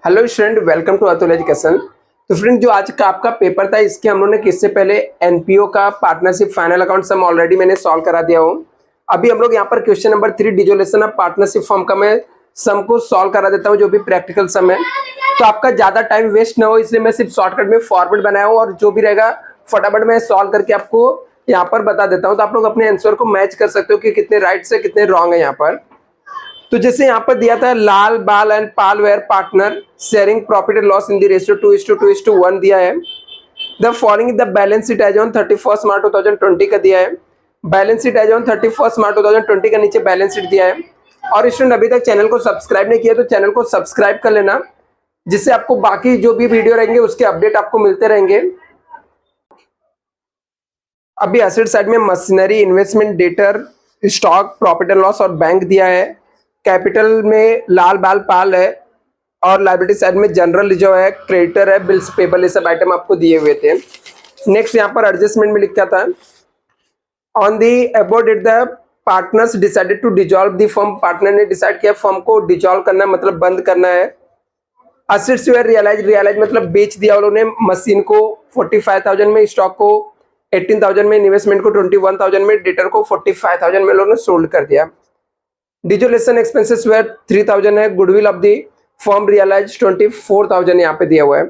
Hello student, welcome to Atul education. तो friend, जो आज का आपका पेपर था इसके हम लोगों ने किससे पहले एनपीओ का partnership final account some already मैंने सॉल्व करा दिया हूँ। अभी हम लोग यहाँ पर question number 3 dissolution of partnership form का मैं सम को सॉल्व करा देता हूँ, जो भी प्रैक्टिकल सम है। तो आपका ज्यादा टाइम वेस्ट ना हो इसलिए मैं सिर्फ शॉर्टकट में फॉर्मेट बनाया हूँ और जो भी रहेगा फटाफट मैं सॉल्व करके आपको यहाँ पर बता देता हूँ। तो आप लोग अपने आंसर को मैच कर सकते हो कि कितने राइट से कितने रॉन्ग है यहाँ पर। तो जैसे यहाँ पर दिया था Lal Bal and Pal were partner sharing profit and loss in the ratio 2:2:1 दिया है। The following the balance sheet as on 31 March 2020 का दिया है। Balance sheet as on 31 March 2020 का नीचे बैलेंस शीट दिया है। और स्टूडेंट अभी तक चैनल को सब्सक्राइब नहीं किया तो चैनल को सब्सक्राइब कर लेना, जिससे आपको बाकी जो भी वीडियो रहेंगे उसके अपडेट आपको मिलते रहेंगे। अभी एसेट साइड में machinery, investment, debtor, stock, profit and loss और बैंक दिया है। कैपिटल में लाल बाल पाल है और लायबिलिटी साइड में जनरल रिजर्व है, क्रेडिटर है, बिल्स पेबल, ये सब आइटम आपको दिए हुए थे। नेक्स्ट यहाँ पर एडजस्टमेंट में लिखा था on the above date the partners decided to dissolve the firm. Partner ने डिसाइड किया फर्म को डिजॉल्व करना मतलब बंद करना है। असेट्स वेयर रियलाइज मतलब बेच दिया उन्होंने। मशीन को 45,000 में, स्टॉक को 18,000 में, इन्वेस्टमेंट को 21,000 में, डेटर को 45,000 में उन्होंने सोल्ड कर दिया। डिजोलेशन एक्सपेंसेस वेयर 3,000 है। Goodwill of the firm realise 24,000 यहाँ पे दिया हुआ है।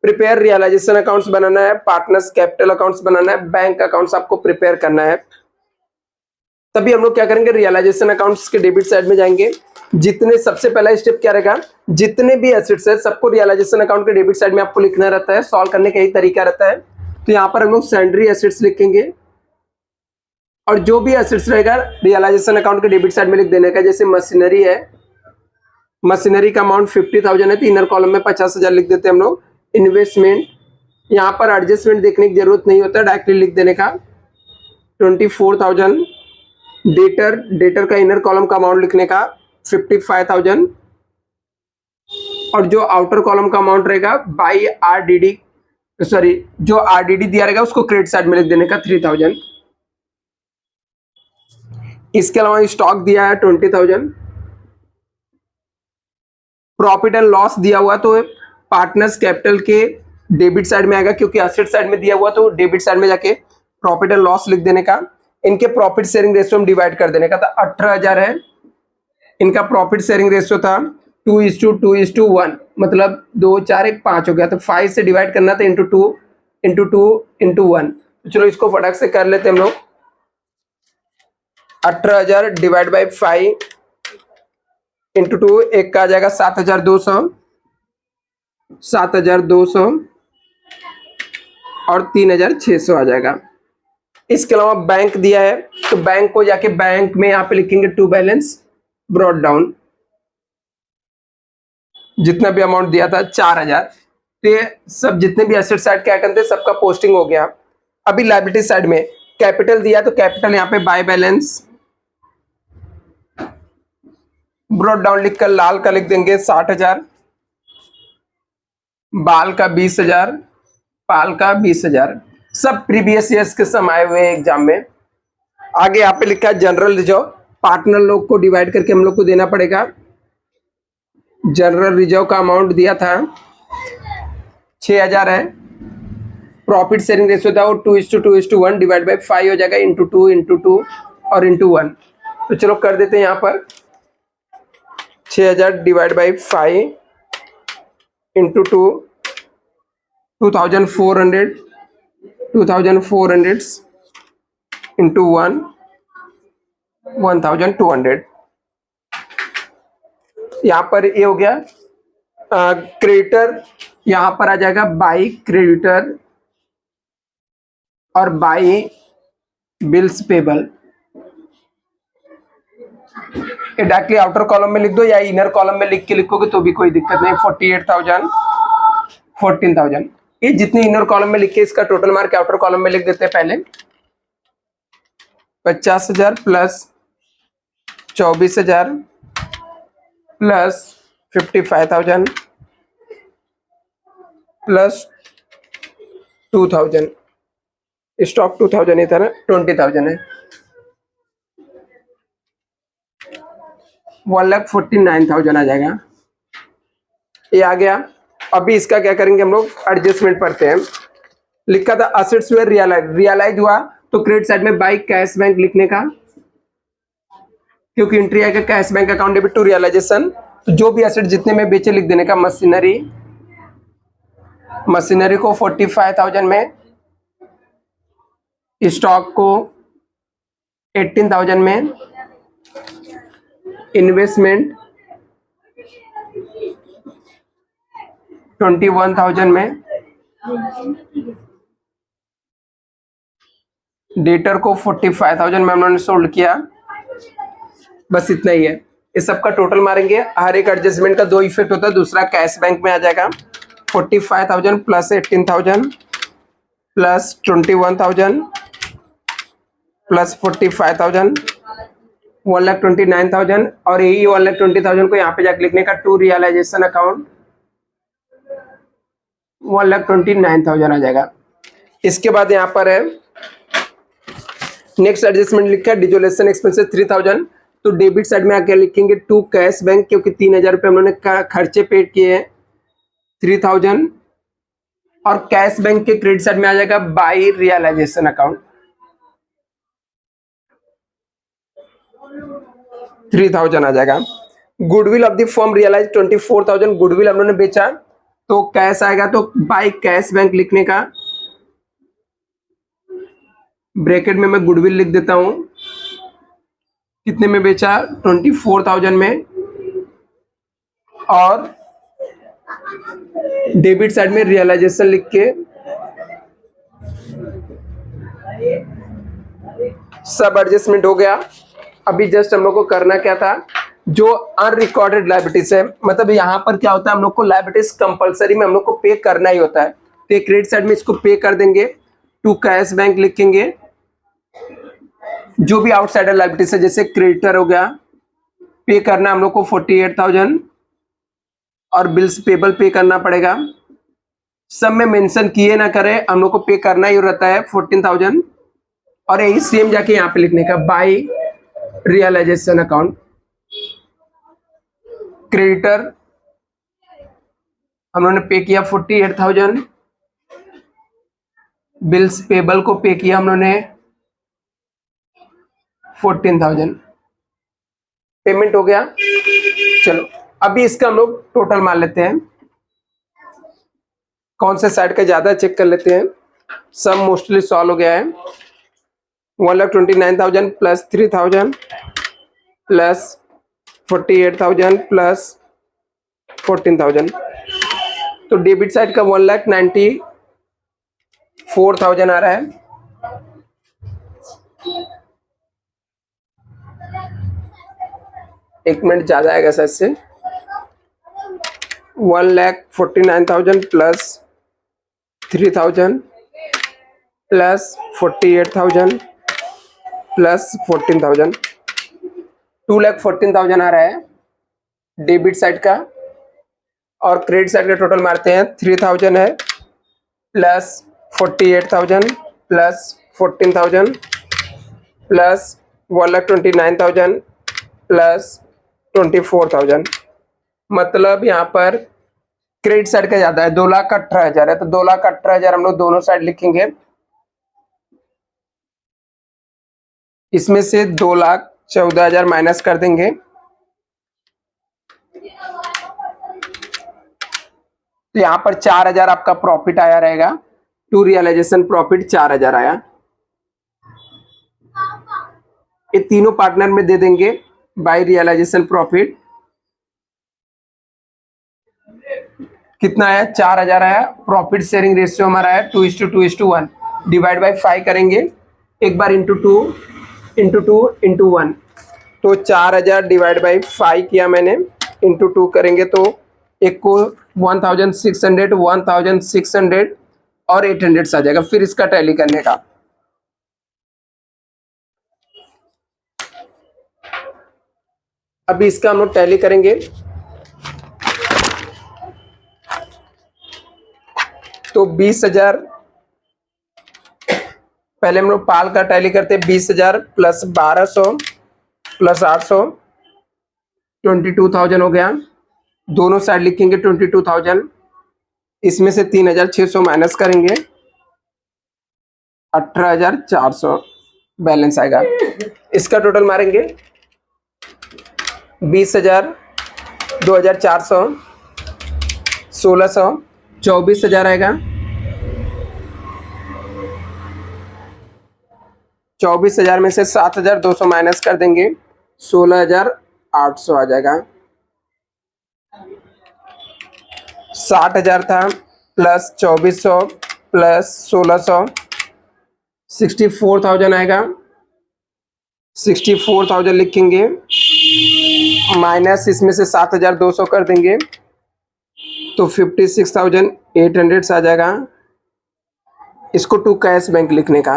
प्रिपेयर रियलाइजेशन अकाउंट्स बनाना है, पार्टनर्स कैपिटल अकाउंट्स बनाना है, बैंक अकाउंट्स आपको प्रिपेयर करना है। तभी हम लोग क्या करेंगे, रियलाइजेशन अकाउंट्स के डेबिट साइड में जाएंगे। जितने सबसे पहला स्टेप क्या रहेगा, जितने भी एसेट्स है सबको रियलाइजेशन अकाउंट के डेबिट साइड में आपको लिखना रहता है। सॉल्व करने का यही तरीका रहता है। तो यहाँ पर हम लोग सैंड्री एसेट्स लिखेंगे और जो भी एसेट्स रहेगा रियलाइजेशन अकाउंट के डेबिट साइड में लिख देने का। जैसे मशीनरी है, मशीनरी का अमाउंट 50,000 है तो इनर कॉलम में 50,000 लिख देते हैं हम लोग। इन्वेस्टमेंट, यहाँ पर एडजस्टमेंट देखने की जरूरत नहीं होता, डायरेक्टली लिख देने का 24,000। डेटर का इनर कॉलम का अमाउंट लिखने का 55,000 और जो आउटर कॉलम का अमाउंट रहेगा बाई आरडीडी, सॉरी जो आरडीडी दिया रहेगा उसको क्रेडिट साइड में लिख देने का 3,000। इसके अलावा स्टॉक दिया है 20,000। प्रॉफिट एंड लॉस दिया हुआ तो पार्टनर्स कैपिटल के डेबिट साइड में आएगा, क्योंकि एसेट साइड में दिया हुआ तो डेबिट साइड में जाके प्रॉफिट एंड लॉस लिख देने का। इनके प्रॉफिट शेयरिंग रेशियो में डिवाइड कर देने का। तो 18,000 है, इनका प्रॉफिट शेयरिंग रेशियो था 2:2:1, मतलब 2 4 1 5 हो गया। तो 5 से डिवाइड करना था इंटू 2:1। तो चलो इसको फटाक से कर लेते हैं हम लोग। 18,000 डिवाइड बाई 5 इंटू 2, एक का आ जाएगा 7,200 और 3,600 आ जाएगा। इसके अलावा बैंक दिया है तो बैंक को जाके बैंक में यहाँ पे लिखेंगे टू बैलेंस ब्रॉट डाउन। जितना भी अमाउंट दिया था 4,000। तो ये सब जितने भी एसेट साइड के आइटम थे सबका पोस्टिंग हो गया। अभी लायबिलिटी साइड में कैपिटल दिया तो कैपिटल यहाँ पे बाय बैलेंस ब्रॉट डाउन लिखकर लाल का लिख देंगे 60,000, बाल का 20,000, पाल का 20,000। सब प्रीवियस ईयर्स के सम आए हुए एग्जाम में। आगे यहाँ पे लिखा है जनरल रिजर्व। पार्टनर लोग को डिवाइड करके हम लोग को देना पड़ेगा। जनरल रिजर्व का अमाउंट दिया था 6,000 है। प्रॉफिट शेयरिंग रेशियो था वो 2:2:1 डिवाइड बाई 5 हो जाएगा, इंटू 2 और इंटू 1। तो चलो कर देते हैं यहाँ पर 6,000 डिवाइड बाई 5 इंटू 2,400 इंटू 1 1,200। यहाँ पर ये हो गया। क्रेडिटर यहाँ पर आ जाएगा बाई क्रेडिटर और बाई बिल्स पेबल। ये डायरेक्टली आउटर कॉलम में लिख दो या इनर कॉलम में लिख के लिखोगे तो भी कोई दिक्कत नहीं। 48,000, 14,000, ये जितनी इनर कॉलम में लिख के इसका टोटल मार्क आउटर कॉलम में लिख देते हैं पहले। 50,000 प्लस 24,000 प्लस 55,000 प्लस 2,000। स्टॉक 2,000 ही था ना, 20,000 है। 1,49,000 आ जाएगा। ये आ गया। अभी इसका क्या करेंगे हम लोग, एडजस्टमेंट पढ़ते हैं। लिखा था असेट्स वेयर रियलाइज हुआ तो क्रेडिट साइड में बाई कैश बैंक लिखने का, क्योंकि एंट्री आएगा cash bank account debit to realisation. तो जो भी एसेट जितने में बेचे लिख देने का। मशीनरी को 45,000 में, स्टॉक को 18,000 में, इन्वेस्टमेंट 21,000 में, डेटर को 45,000 में हमने सोल्ड किया। बस इतना ही है। इस सब का टोटल मारेंगे। हर एक एडजस्टमेंट का दो इफेक्ट होता है। दूसरा कैश बैंक में आ जाएगा 45,000 प्लस 18,000 प्लस 21,000 प्लस 45,000 1,29,000 और यही 1,20,000 को यहाँ पे जाके लिखने का टू रियलाइजेशन अकाउंट 1,29,000 आ जाएगा। इसके बाद यहाँ पर है नेक्स्ट एडजस्टमेंट लिखा है डिजोलेशन एक्सपेंसेस 3,000। तो डेबिट साइड में आके लिखेंगे टू कैश बैंक, क्योंकि 3,000 रुपये हम लोगों ने खर्चे पेड किए हैं 3,000। और कैश बैंक के क्रेडिट साइड में आ जाएगा बाई रियलाइजेशन अकाउंट 3,000 आ जाएगा। Goodwill of the firm realise 24,000। Goodwill हम लोगों ने बेचा तो कैश आएगा, तो बाई कैश बैंक लिखने का। ब्रैकेट में मैं गुडविल लिख देता हूं। कितने में बेचा, 24,000 में। और डेबिट साइड में रियलाइजेशन लिख के सब एडजस्टमेंट हो गया। अभी जस्ट हम लोग को करना क्या था, जो अनरिकॉर्डेड लायबिलिटीज है, मतलब यहाँ पर क्या होता है, हम लोग को लायबिलिटीज कंपलसरी में हम लोग को पे करना ही होता है। तो क्रेडिट साइड में इसको पे कर देंगे, टू कैश बैंक लिखेंगे। जो भी आउटसाइडर लायबिलिटीज है, जैसे क्रेडिटर हो गया, पे करना हम लोग को 48,000 और बिल्स पेबल पे करना पड़ेगा। सब में मेंशन किए ना करें, हम लोग को पे करना ही रहता है 14,000। और यही सेम जाके यहाँ पे लिखने का बाई रियलाइजेशन अकाउंट। क्रेडिटर हम लोगों ने पे किया 48,000, बिल्स पेबल को पे किया हम लोगों ने 14,000। पेमेंट हो गया। चलो अभी इसका हम लोग टोटल मान लेते हैं, कौन से साइड का ज्यादा चेक कर लेते हैं। सब मोस्टली सॉल्व हो गया है। 1,29,000 प्लस 3,000 प्लस 48,000 प्लस 14,000। तो डेबिट साइड का 1,94,000 आ रहा है। एक मिनट ज्यादा आएगा सर से। 1,49,000 प्लस 3,000 प्लस 48,000 प्लस 14,000, 2,14,000 आ रहा है डेबिट साइड का। और क्रेडिट साइड का टोटल मारते हैं, 3,000 है प्लस 48,000 प्लस 14,000 प्लस 1,29,000 प्लस 24,000। मतलब यहाँ पर क्रेडिट साइड का ज्यादा है, 2,18,000 है। तो 2,18,000 हम लोग दोनों साइड लिखेंगे। इसमें से 2,14,000 माइनस कर देंगे। तो यहाँ पर 4,000 आपका प्रॉफिट आया रहेगा। टू रियलाइजेशन प्रॉफिट 4,000 आया। ये तीनों पार्टनर में दे देंगे बाय रियलाइजेशन प्रॉफिट। कितना आया, 4,000 आया। प्रॉफिट शेयरिंग रेशियो हमारा है 2:2:1। डिवाइड बाय 5 करेंगे, एक बार इंटू 2 इंटू 2 इंटू 1। तो 4,000 डिवाइड बाई 5 किया मैंने, इंटू 2 करेंगे तो एक को 1,600 1,600 और 800 आ जाएगा। फिर इसका टैली करने का, अभी इसका हम लोग टैली करेंगे। तो 20,000 पहले हम लोग पाल का टैली करते हैं। 20,000 प्लस 1,200 प्लस 800 22,000 हो गया। दोनों साइड लिखेंगे 22,000, इसमें से 3,600 माइनस करेंगे, 18,400 बैलेंस आएगा। इसका टोटल मारेंगे 20,000, 2,400, 1,600, 24,000 आएगा। 24,000 में से 7,200 माइनस कर देंगे, 16,800 आ जाएगा। 60,000 था प्लस 2,400 प्लस 1,600, 64,000 आएगा। 64,000 लिखेंगे, माइनस इसमें से 7,200 कर देंगे तो 56,800 आ जाएगा। इसको टू कैश बैंक लिखने का,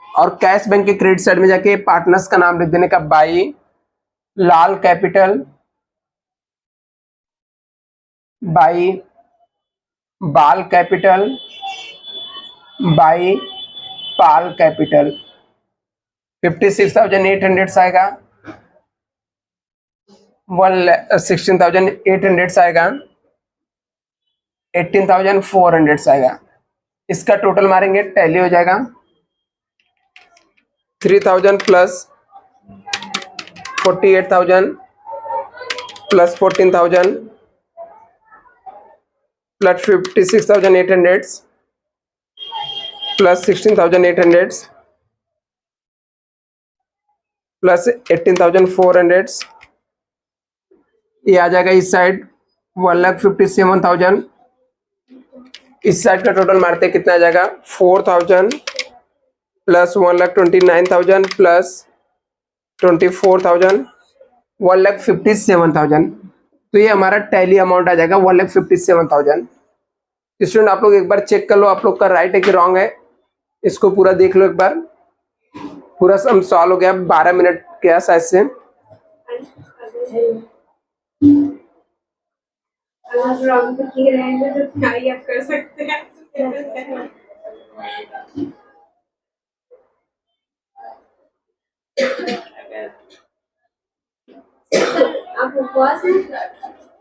और कैश बैंक के क्रेडिट साइड में जाके पार्टनर्स का नाम लिख देने का, बाई लाल कैपिटल, बाई बाल कैपिटल, बाई पाल कैपिटल। 56,800 आएगा, 16,800 आएगा, 18,400 आएगा। इसका टोटल मारेंगे, टैली हो जाएगा 3,000 plus 48,000 plus 14,000 plus 56,800 plus 16,800 plus 18,400, ये आ जाएगा इस साइड 1,57,000। इस साइड का टोटल मारते कितना आ जाएगा, 4,000 प्लस 1,29,000 प्लस 24,000, 1,57,000। तो ये हमारा टैली अमाउंट आ जाएगा 1,57,000। स्टूडेंट आप लोग एक बार चेक कर लो आप लोग का राइट है कि रॉन्ग है, इसको पूरा देख लो एक बार। पूरा सम सॉल्व हो गया 12 मिनट के आसपास से। अगर रॉन्ग तो किए रहेंगे तो क्या ही आप कर सकते हैं। आप उपवास में